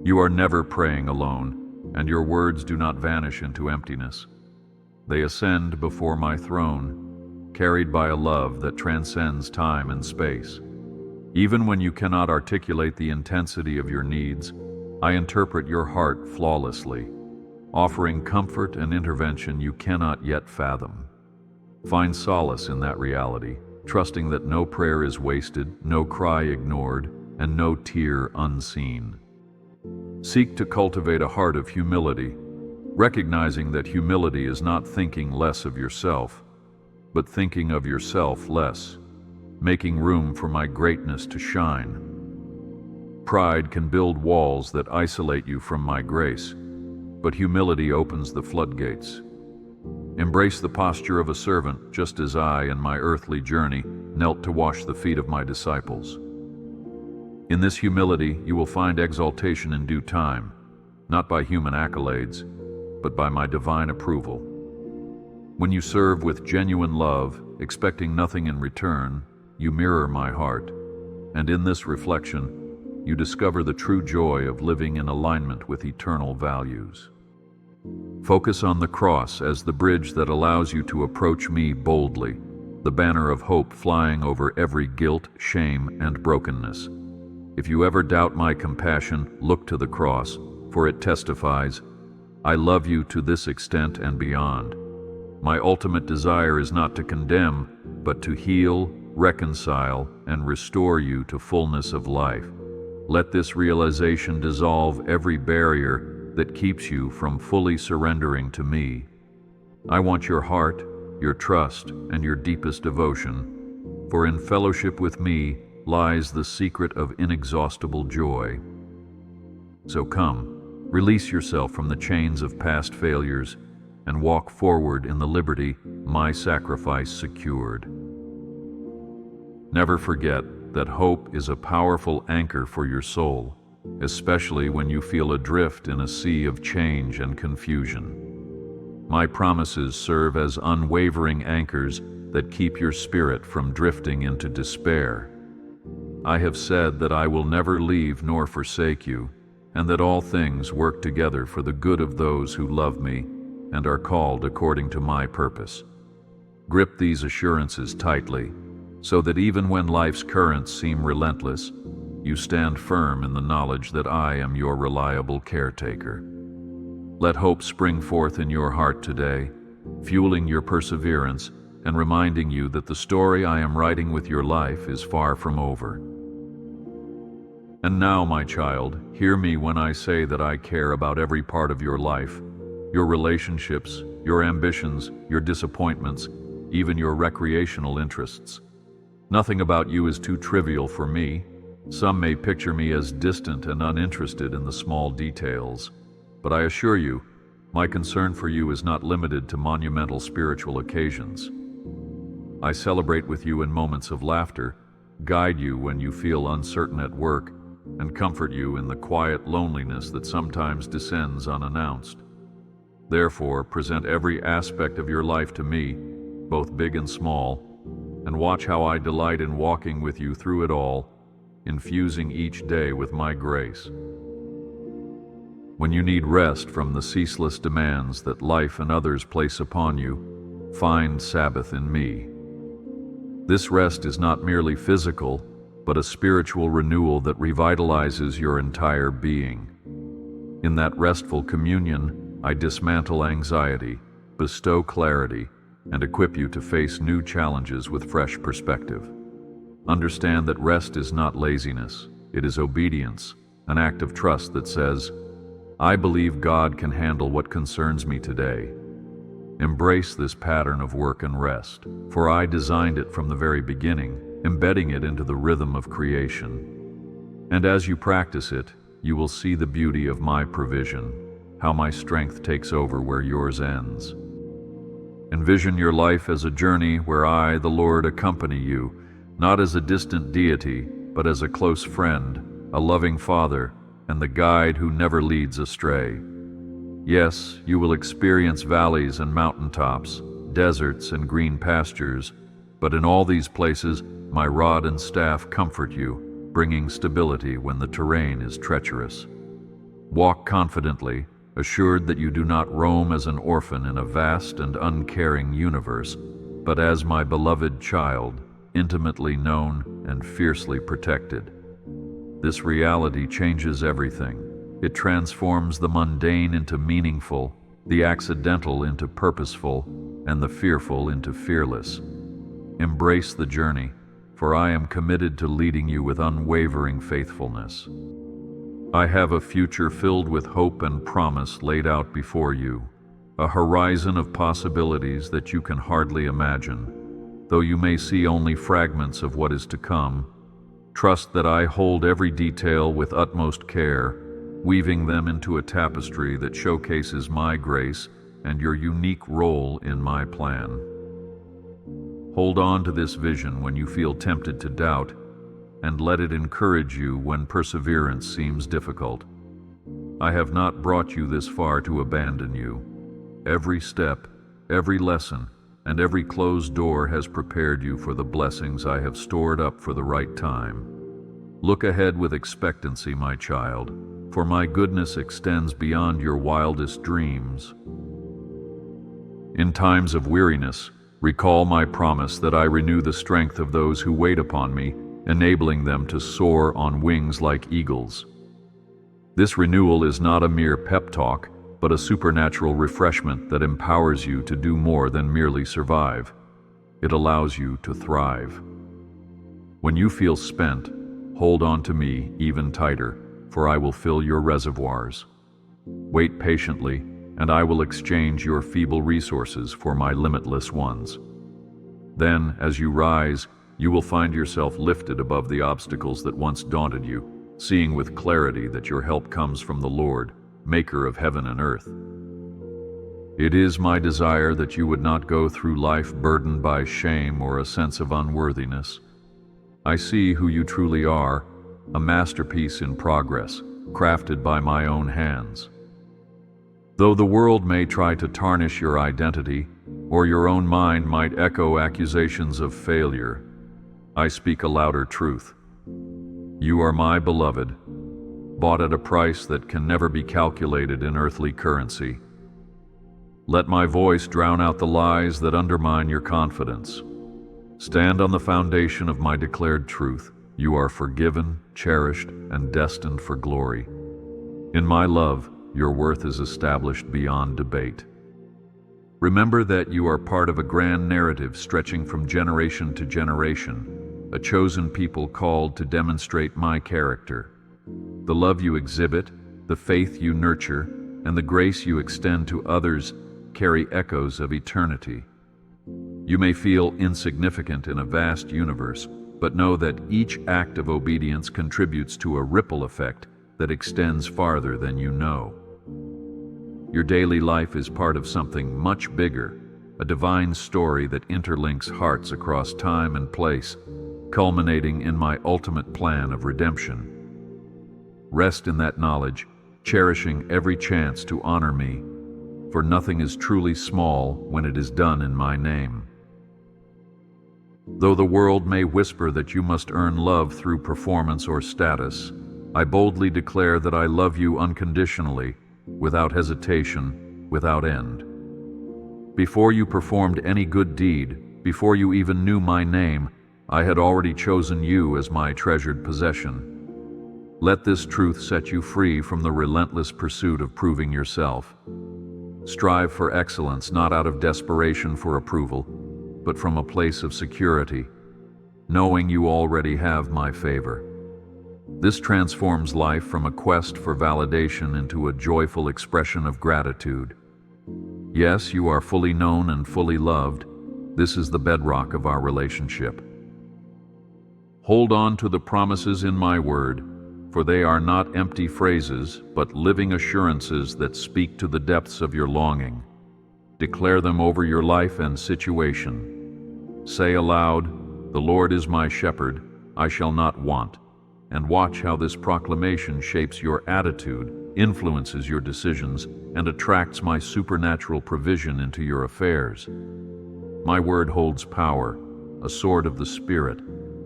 You are never praying alone, and your words do not vanish into emptiness. They ascend before my throne, carried by a love that transcends time and space. Even when you cannot articulate the intensity of your needs, I interpret your heart flawlessly, offering comfort and intervention you cannot yet fathom. Find solace in that reality, trusting that no prayer is wasted, no cry ignored, and no tear unseen. Seek to cultivate a heart of humility, recognizing that humility is not thinking less of yourself, but thinking of yourself less, making room for my greatness to shine. Pride can build walls that isolate you from my grace, but humility opens the floodgates. Embrace the posture of a servant, just as I, in my earthly journey, knelt to wash the feet of my disciples. In this humility, you will find exaltation in due time, not by human accolades, but by my divine approval. When you serve with genuine love, expecting nothing in return, you mirror my heart, and in this reflection, you discover the true joy of living in alignment with eternal values. Focus on the cross as the bridge that allows you to approach me boldly, the banner of hope flying over every guilt, shame, and brokenness. If you ever doubt my compassion, look to the cross, for it testifies, I love you to this extent and beyond. My ultimate desire is not to condemn, but to heal, reconcile, and restore you to fullness of life. Let this realization dissolve every barrier that keeps you from fully surrendering to me. I want your heart, your trust, and your deepest devotion, for in fellowship with me lies the secret of inexhaustible joy. So come, release yourself from the chains of past failures and walk forward in the liberty my sacrifice secured. Never forget that hope is a powerful anchor for your soul, especially when you feel adrift in a sea of change and confusion. My promises serve as unwavering anchors that keep your spirit from drifting into despair. I have said that I will never leave nor forsake you, and that all things work together for the good of those who love me and are called according to my purpose. Grip these assurances tightly, so that even when life's currents seem relentless, you stand firm in the knowledge that I am your reliable caretaker. Let hope spring forth in your heart today, fueling your perseverance and reminding you that the story I am writing with your life is far from over. And now, my child, hear me when I say that I care about every part of your life, your relationships, your ambitions, your disappointments, even your recreational interests. Nothing about you is too trivial for me. Some may picture me as distant and uninterested in the small details, but I assure you, my concern for you is not limited to monumental spiritual occasions. I celebrate with you in moments of laughter, guide you when you feel uncertain at work, and comfort you in the quiet loneliness that sometimes descends unannounced. Therefore, present every aspect of your life to me, both big and small, and watch how I delight in walking with you through it all, infusing each day with my grace. When you need rest from the ceaseless demands that life and others place upon you, find Sabbath in me. This rest is not merely physical, but a spiritual renewal that revitalizes your entire being. In that restful communion, I dismantle anxiety, bestow clarity, and equip you to face new challenges with fresh perspective. Understand that rest is not laziness, it is obedience, an act of trust that says, I believe God can handle what concerns me today. Embrace this pattern of work and rest, for I designed it from the very beginning, embedding it into the rhythm of creation. And as you practice it, you will see the beauty of my provision, how my strength takes over where yours ends. Envision your life as a journey where I, the Lord, accompany you, not as a distant deity, but as a close friend, a loving father, and the guide who never leads astray. Yes, you will experience valleys and mountaintops, deserts and green pastures, but in all these places, my rod and staff comfort you, bringing stability when the terrain is treacherous. Walk confidently, assured that you do not roam as an orphan in a vast and uncaring universe, but as my beloved child, intimately known and fiercely protected. This reality changes everything. It transforms the mundane into meaningful, the accidental into purposeful, and the fearful into fearless. Embrace the journey, for I am committed to leading you with unwavering faithfulness. I have a future filled with hope and promise laid out before you, a horizon of possibilities that you can hardly imagine. Though you may see only fragments of what is to come, trust that I hold every detail with utmost care, weaving them into a tapestry that showcases my grace and your unique role in my plan. Hold on to this vision when you feel tempted to doubt, and let it encourage you when perseverance seems difficult. I have not brought you this far to abandon you. Every step, every lesson, and every closed door has prepared you for the blessings I have stored up for the right time. Look ahead with expectancy, my child, for my goodness extends beyond your wildest dreams. In times of weariness, recall my promise that I renew the strength of those who wait upon me, enabling them to soar on wings like eagles. This renewal is not a mere pep talk, but a supernatural refreshment that empowers you to do more than merely survive. It allows you to thrive. When you feel spent, hold on to me even tighter, for I will fill your reservoirs. Wait patiently, and I will exchange your feeble resources for my limitless ones. Then, as you rise, you will find yourself lifted above the obstacles that once daunted you, seeing with clarity that your help comes from the Lord, Maker of heaven and earth. It is my desire that you would not go through life burdened by shame or a sense of unworthiness. I see who you truly are, a masterpiece in progress, crafted by my own hands. Though the world may try to tarnish your identity, or your own mind might echo accusations of failure, I speak a louder truth. You are my beloved, bought at a price that can never be calculated in earthly currency. Let my voice drown out the lies that undermine your confidence. Stand on the foundation of my declared truth. You are forgiven, cherished, and destined for glory. In my love, your worth is established beyond debate. Remember that you are part of a grand narrative stretching from generation to generation, a chosen people called to demonstrate my character. The love you exhibit, the faith you nurture, and the grace you extend to others carry echoes of eternity. You may feel insignificant in a vast universe, but know that each act of obedience contributes to a ripple effect that extends farther than you know. Your daily life is part of something much bigger, a divine story that interlinks hearts across time and place, culminating in my ultimate plan of redemption. Rest in that knowledge, cherishing every chance to honor me, for nothing is truly small when it is done in my name. Though the world may whisper that you must earn love through performance or status, I boldly declare that I love you unconditionally, without hesitation, without end. Before you performed any good deed, before you even knew my name, I had already chosen you as my treasured possession. Let this truth set you free from the relentless pursuit of proving yourself. Strive for excellence not out of desperation for approval, but from a place of security, knowing you already have my favor. This transforms life from a quest for validation into a joyful expression of gratitude. Yes, you are fully known and fully loved. This is the bedrock of our relationship. Hold on to the promises in my word, for they are not empty phrases, but living assurances that speak to the depths of your longing. Declare them over your life and situation. Say aloud, "The Lord is my shepherd, I shall not want," and watch how this proclamation shapes your attitude, influences your decisions, and attracts my supernatural provision into your affairs. My word holds power, a sword of the Spirit,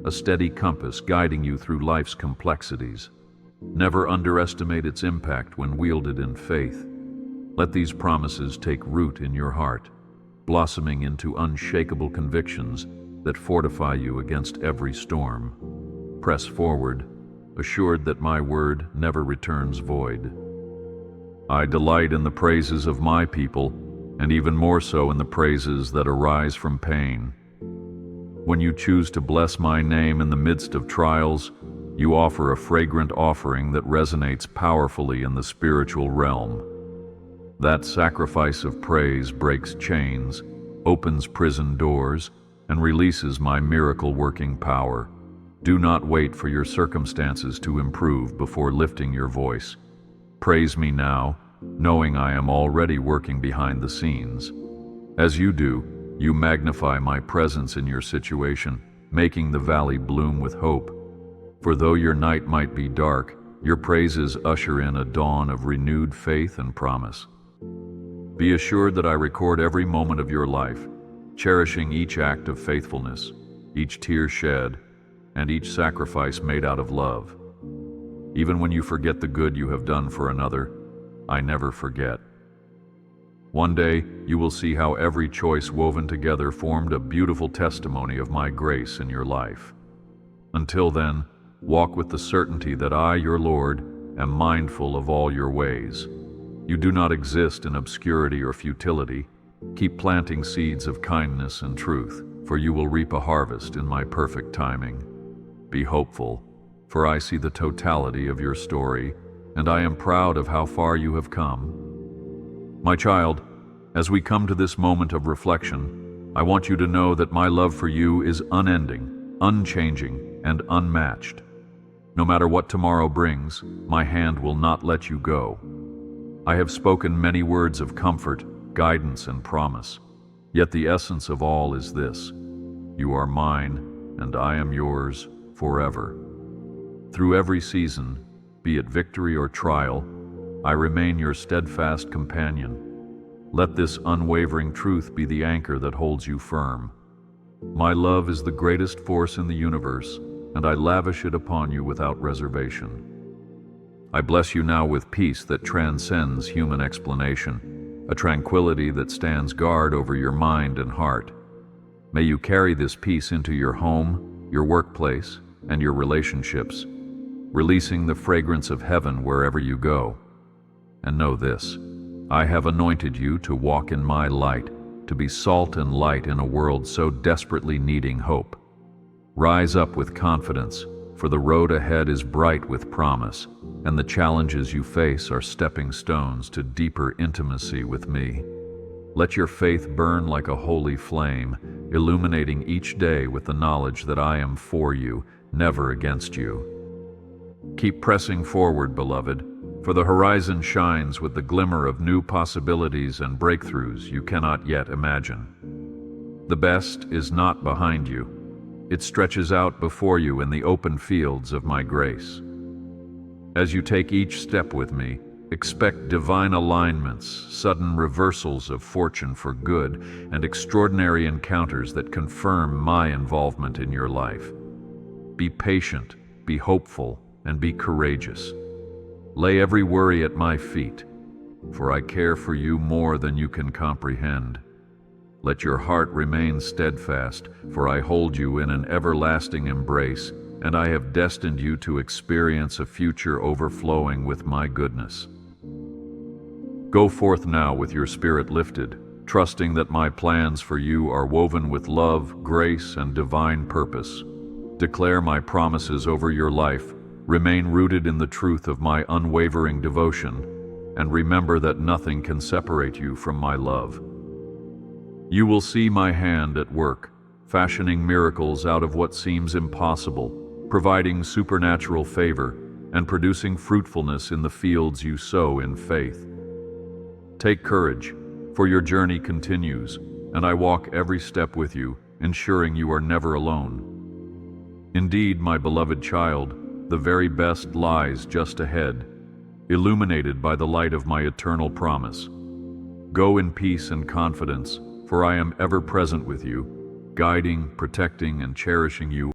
a steady compass guiding you through life's complexities. Never underestimate its impact when wielded in faith. Let these promises take root in your heart, blossoming into unshakable convictions that fortify you against every storm. Press forward, assured that my word never returns void. I delight in the praises of my people, and even more so in the praises that arise from pain. When you choose to bless my name in the midst of trials, You offer a fragrant offering that resonates powerfully in the spiritual realm. That sacrifice of praise breaks chains, opens prison doors, and releases my miracle-working power. Do not wait for your circumstances to improve before lifting your voice. Praise me now, knowing I am already working behind the scenes. As you do, you magnify my presence in your situation, making the valley bloom with hope. For though your night might be dark, your praises usher in a dawn of renewed faith and promise. Be assured that I record every moment of your life, cherishing each act of faithfulness, each tear shed, and each sacrifice made out of love. Even when you forget the good you have done for another, I never forget. One day, you will see how every choice woven together formed a beautiful testimony of my grace in your life. Until then, walk with the certainty that I, your Lord, am mindful of all your ways. You do not exist in obscurity or futility. Keep planting seeds of kindness and truth, for you will reap a harvest in my perfect timing. Be hopeful, for I see the totality of your story, and I am proud of how far you have come. My child, as we come to this moment of reflection, I want you to know that my love for you is unending, unchanging, and unmatched. No matter what tomorrow brings, my hand will not let you go. I have spoken many words of comfort, guidance, and promise, yet the essence of all is this: you are mine, and I am yours forever. Through every season, be it victory or trial, I remain your steadfast companion. Let this unwavering truth be the anchor that holds you firm. My love is the greatest force in the universe, and I lavish it upon you without reservation. I bless you now with peace that transcends human explanation, a tranquility that stands guard over your mind and heart. May you carry this peace into your home, your workplace, and your relationships, releasing the fragrance of heaven wherever you go. And know this: I have anointed you to walk in my light, to be salt and light in a world so desperately needing hope. Rise up with confidence, for the road ahead is bright with promise, and the challenges you face are stepping stones to deeper intimacy with me. Let your faith burn like a holy flame, illuminating each day with the knowledge that I am for you, never against you. Keep pressing forward, beloved, for the horizon shines with the glimmer of new possibilities and breakthroughs you cannot yet imagine. The best is not behind you. It stretches out before you in the open fields of my grace. As you take each step with me, expect divine alignments, sudden reversals of fortune for good, and extraordinary encounters that confirm my involvement in your life. Be patient, be hopeful, and be courageous. Lay every worry at my feet, for I care for you more than you can comprehend. Let your heart remain steadfast, for I hold you in an everlasting embrace, and I have destined you to experience a future overflowing with my goodness. Go forth now with your spirit lifted, trusting that my plans for you are woven with love, grace, and divine purpose. Declare my promises over your life, remain rooted in the truth of my unwavering devotion, and remember that nothing can separate you from my love. You will see my hand at work, fashioning miracles out of what seems impossible, providing supernatural favor, and producing fruitfulness in the fields you sow in faith. Take courage, for your journey continues, and I walk every step with you, ensuring you are never alone. Indeed, my beloved child, the very best lies just ahead, illuminated by the light of my eternal promise. Go in peace and confidence, for I am ever present with you, guiding, protecting, and cherishing you